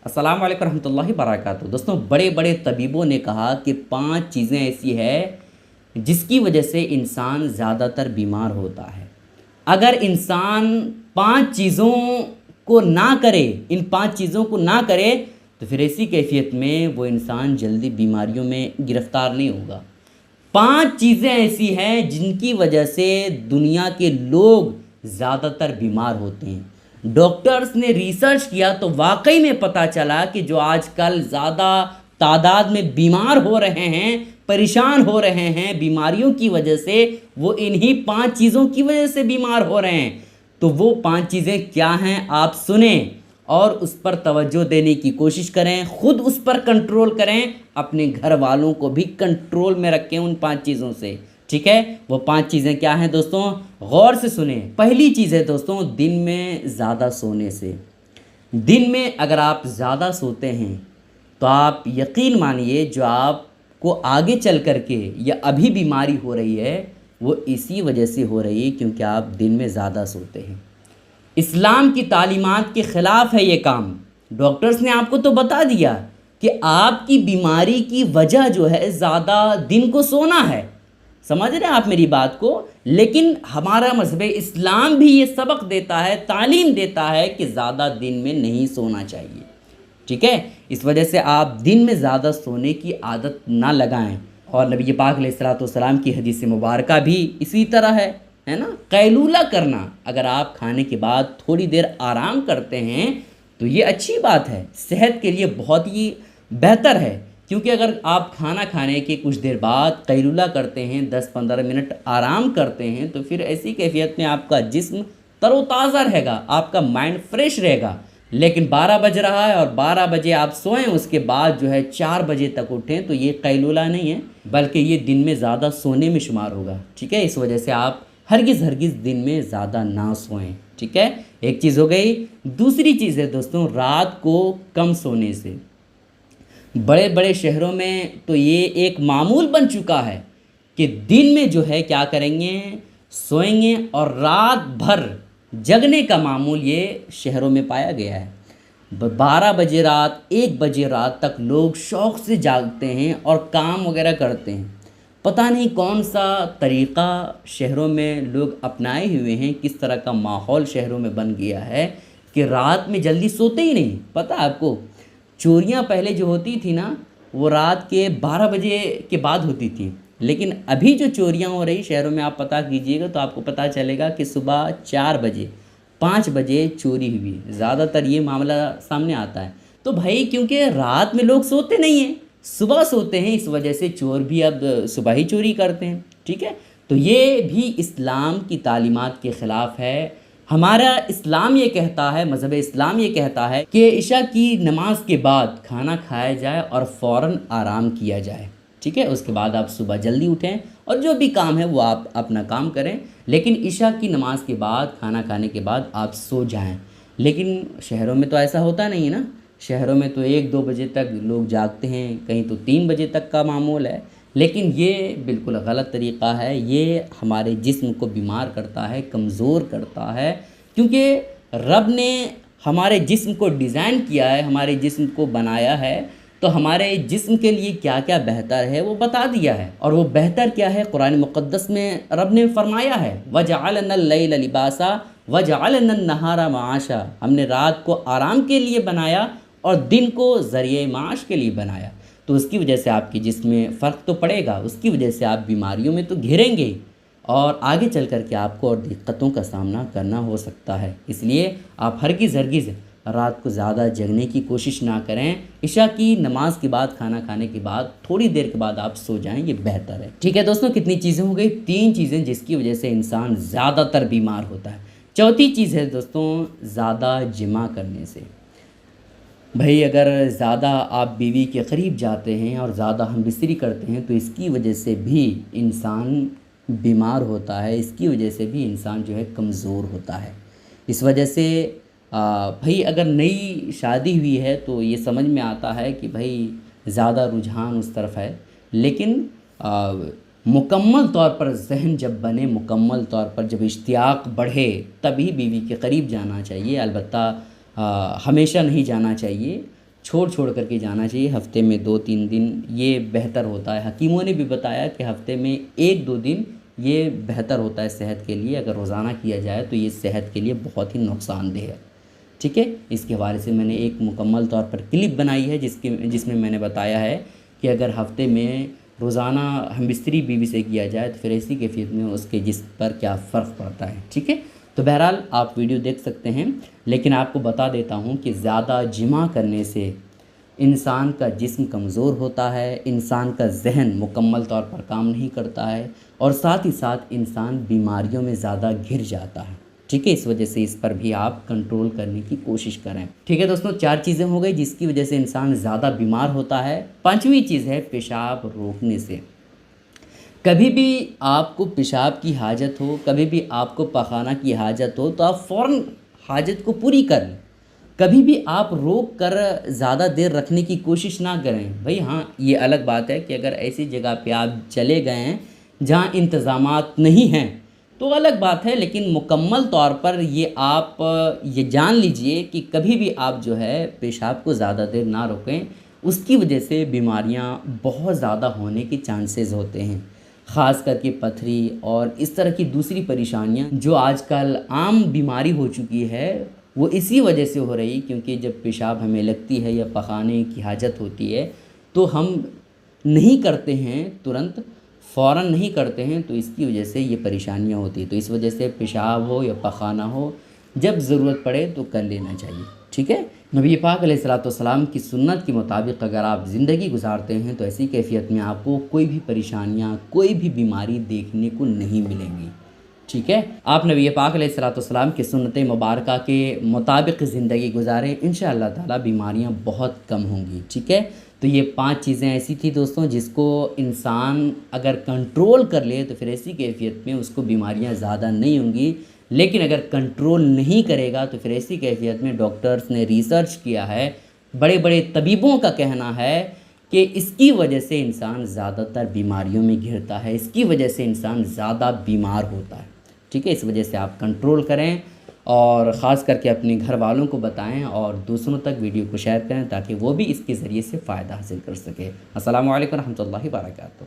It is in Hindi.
अस्सलाम वालेकुम रहमतुल्लाहि बरकातहू। दोस्तों, बड़े बड़े तबीबों ने कहा कि 5 चीज़ें ऐसी है जिसकी वजह से इंसान ज़्यादातर बीमार होता है। अगर इंसान 5 चीज़ों को ना करे, इन 5 चीज़ों को ना करे, तो फिर ऐसी कैफियत में वो इंसान जल्दी बीमारियों में गिरफ़्तार नहीं होगा। 5 चीज़ें ऐसी हैं जिनकी वजह से दुनिया के लोग ज़्यादातर बीमार होते हैं। डॉक्टर्स ने रिसर्च किया तो वाकई में पता चला कि जो आजकल ज़्यादा तादाद में बीमार हो रहे हैं, परेशान हो रहे हैं बीमारियों की वजह से, वो इन्हीं 5 चीज़ों की वजह से बीमार हो रहे हैं। तो वो 5 चीज़ें क्या हैं, आप सुने और उस पर तवज्जो देने की कोशिश करें, ख़ुद उस पर कंट्रोल करें, अपने घर वालों को भी कंट्रोल में रखें उन 5 चीज़ों से। ठीक है, वो 5 चीज़ें क्या हैं दोस्तों, गौर से सुने। पहली चीज़ है दोस्तों, दिन में ज़्यादा सोने से। दिन में अगर आप ज़्यादा सोते हैं तो आप यकीन मानिए जो आपको आगे चल कर के या अभी बीमारी हो रही है वो इसी वजह से हो रही है क्योंकि आप दिन में ज़्यादा सोते हैं। इस्लाम की तालीमात के ख़िलाफ़ है ये काम। डॉक्टर्स ने आपको तो बता दिया कि आपकी बीमारी की वजह जो है ज़्यादा दिन को सोना है। समझ रहे हैं आप मेरी बात को? लेकिन हमारा मज़हब इस्लाम भी ये सबक देता है, तालीम देता है कि ज़्यादा दिन में नहीं सोना चाहिए। ठीक है, इस वजह से आप दिन में ज़्यादा सोने की आदत ना लगाएं। और नबी पाक अलैहिस्सलाम की हदीस मुबारक भी इसी तरह है ना। कैलूला करना, अगर आप खाने के बाद थोड़ी देर आराम करते हैं तो ये अच्छी बात है, सेहत के लिए बहुत ही बेहतर है। क्योंकि अगर आप खाना खाने के कुछ देर बाद कैलूला करते हैं, 10-15 मिनट आराम करते हैं, तो फिर ऐसी कैफियत में आपका जिस्म तरोताज़ा रहेगा, आपका माइंड फ्रेश रहेगा। लेकिन 12 बज रहा है और 12 बजे आप सोएं, उसके बाद जो है 4 बजे तक उठें, तो ये कैलूला नहीं है बल्कि ये दिन में ज़्यादा सोने में शुमार होगा। ठीक है, इस वजह से आप हरगिज़ दिन में ज़्यादा ना सोएं। ठीक है, एक चीज़ हो गई। दूसरी चीज़ है दोस्तों, रात को कम सोने से। बड़े बड़े शहरों में तो ये एक मामूल बन चुका है कि दिन में जो है क्या करेंगे, सोएंगे और रात भर जगने का मामूल ये शहरों में पाया गया है। 12 बजे रात, 1 बजे रात तक लोग शौक़ से जागते हैं और काम वगैरह करते हैं। पता नहीं कौन सा तरीक़ा शहरों में लोग अपनाए हुए हैं, किस तरह का माहौल शहरों में बन गया है कि रात में जल्दी सोते ही नहीं। पता है आपको, चोरियां पहले जो होती थी ना, वो रात के 12 बजे के बाद होती थी। लेकिन अभी जो चोरियां हो रही शहरों में, आप पता कीजिएगा तो आपको पता चलेगा कि सुबह 4 बजे, 5 बजे चोरी हुई। ज़्यादातर ये मामला सामने आता है। तो भाई क्योंकि रात में लोग सोते नहीं हैं, सुबह सोते हैं, इस वजह से चोर भी अब सुबह ही चोरी करते हैं। ठीक है, तो ये भी इस्लाम की तालीमात के ख़िलाफ़ है। हमारा इस्लाम ये कहता है, मज़हब इस्लाम ये कहता है कि इशा की नमाज के बाद खाना खाया जाए और फ़ौरन आराम किया जाए। ठीक है, उसके बाद आप सुबह जल्दी उठें और जो भी काम है वो आप अपना काम करें, लेकिन इशा की नमाज के बाद, खाना खाने के बाद आप सो जाएं। लेकिन शहरों में तो ऐसा होता नहीं है ना। शहरों में तो 1-2 बजे तक लोग जागते हैं, कहीं तो 3 बजे तक का मामूल है। लेकिन ये बिल्कुल गलत तरीक़ा है। ये हमारे जिस्म को बीमार करता है, कमज़ोर करता है। क्योंकि रब ने हमारे जिस्म को डिज़ाइन किया है, हमारे जिस्म को बनाया है, तो हमारे जिस्म के लिए क्या क्या बेहतर है वो बता दिया है। और वो बेहतर क्या है, कुरान मुक़द्दस में रब ने फरमाया है, वजअलनल लैल लिबासा वजअलनन नहारा माशा। हमने रात को आराम के लिए बनाया और दिन को ज़रिए माश के लिए बनाया। तो उसकी वजह से आपके जिस्म में फ़र्क तो पड़ेगा, उसकी वजह से आप बीमारियों में तो घिरेंगे और आगे चल कर के आपको और दिक्कतों का सामना करना हो सकता है। इसलिए आप हरगिज़ रात को ज़्यादा जगने की कोशिश ना करें। इशा की नमाज के बाद, खाना खाने के बाद थोड़ी देर के बाद आप सो जाएं, ये बेहतर है। ठीक है दोस्तों, कितनी चीज़ें हो गई, 3 चीज़ें जिसकी वजह से इंसान ज़्यादातर बीमार होता है। चौथी चीज़ है दोस्तों, ज़्यादा जिमा करने से। भाई अगर ज़्यादा आप बीवी के करीब जाते हैं और ज़्यादा हमबिस्तरी करते हैं तो इसकी वजह से भी इंसान बीमार होता है, इसकी वजह से भी इंसान जो है कमज़ोर होता है। इस वजह से भाई अगर नई शादी हुई है तो ये समझ में आता है कि भाई ज़्यादा रुझान उस तरफ है। लेकिन मुकम्मल तौर पर जहन जब बने, मुकम्मल तौर पर जब इश्तियाक बढ़े, तभी बीवी के करीब जाना चाहिए। अलबत्ता हमेशा नहीं जाना चाहिए। छोड़ छोड़ करके जाना चाहिए। हफ्ते में 2-3 दिन ये बेहतर होता है। हकीमों ने भी बताया कि हफ्ते में 1-2 दिन ये बेहतर होता है सेहत के लिए। अगर रोज़ाना किया जाए तो ये सेहत के लिए बहुत ही नुकसानदेह है। ठीक है, इसके हवाले से मैंने एक मुकम्मल तौर पर क्लिप बनाई है जिसमें मैंने बताया है कि अगर हफ्ते में रोज़ाना हम बिस्तरी बीवी से किया जाए तो फिर ऐसी कैफियत में उसके जिस्म पर क्या फ़र्क पड़ता है। ठीक है, तो बहरहाल आप वीडियो देख सकते हैं, लेकिन आपको बता देता हूँ कि ज़्यादा जिमा करने से इंसान का जिस्म कमज़ोर होता है, इंसान का जहन मुकम्मल तौर पर काम नहीं करता है और साथ ही साथ इंसान बीमारियों में ज़्यादा घिर जाता है। ठीक है, इस वजह से इस पर भी आप कंट्रोल करने की कोशिश करें। ठीक है दोस्तों, 4 चीज़ें हो गई जिसकी वजह से इंसान ज़्यादा बीमार होता है। 5वीं चीज़ है पेशाब रोकने से। कभी भी आपको पेशाब की हाजत हो, कभी भी आपको पखाना की हाजत हो तो आप फ़ौरन हाजत को पूरी कर लें। कभी भी आप रोक कर ज़्यादा देर रखने की कोशिश ना करें। भाई हाँ, ये अलग बात है कि अगर ऐसी जगह पे आप चले गए हैं जहाँ इंतज़ामात नहीं हैं तो अलग बात है, लेकिन मुकम्मल तौर पर ये आप ये जान लीजिए कि कभी भी आप जो है पेशाब को ज़्यादा देर ना रोकें, उसकी वजह से बीमारियाँ बहुत ज़्यादा होने के चांसेस होते हैं। ख़ास करके पथरी और इस तरह की दूसरी परेशानियाँ जो आजकल आम बीमारी हो चुकी है, वो इसी वजह से हो रही, क्योंकि जब पेशाब हमें लगती है या पखाने की हाजत होती है तो हम नहीं करते हैं, तुरंत फ़ौरन नहीं करते हैं, तो इसकी वजह से ये परेशानियाँ होती हैं। तो इस वजह से पेशाब हो या पखाना हो, जब ज़रूरत पड़े तो कर लेना चाहिए। ठीक है, नबी पाक अलैहिस्सलाम की सुन्नत के मुताबिक अगर आप ज़िंदगी गुजारते हैं तो ऐसी कैफियत में आपको कोई भी परेशानियाँ, कोई भी बीमारी देखने को नहीं मिलेंगी। ठीक है, आप नबी पाक अलैहिस्सलाम की सुन्नत मुबारका के मुताबिक ज़िंदगी गुजारें, इंशाअल्लाह ताला बीमारियाँ बहुत कम होंगी। ठीक है, तो ये 5 चीज़ें ऐसी थी दोस्तों जिसको इंसान अगर कंट्रोल कर ले तो फिर ऐसी कैफियत में उसको बीमारियां ज़्यादा नहीं होंगी। लेकिन अगर कंट्रोल नहीं करेगा तो फिर ऐसी कैफियत में डॉक्टर्स ने रिसर्च किया है, बड़े बड़े तबीबों का कहना है कि इसकी वजह से इंसान ज़्यादातर बीमारियों में घिरता है, इसकी वजह से इंसान ज़्यादा बीमार होता है। ठीक है, इस वजह से आप कंट्रोल करें और ख़ास करके अपने घर वालों को बताएं और दूसरों तक वीडियो को शेयर करें ताकि वो भी इसके ज़रिए से फ़ायदा हासिल कर सके। अस्सलामु अलैकुम रहमतुल्लाहि व बरकातहू।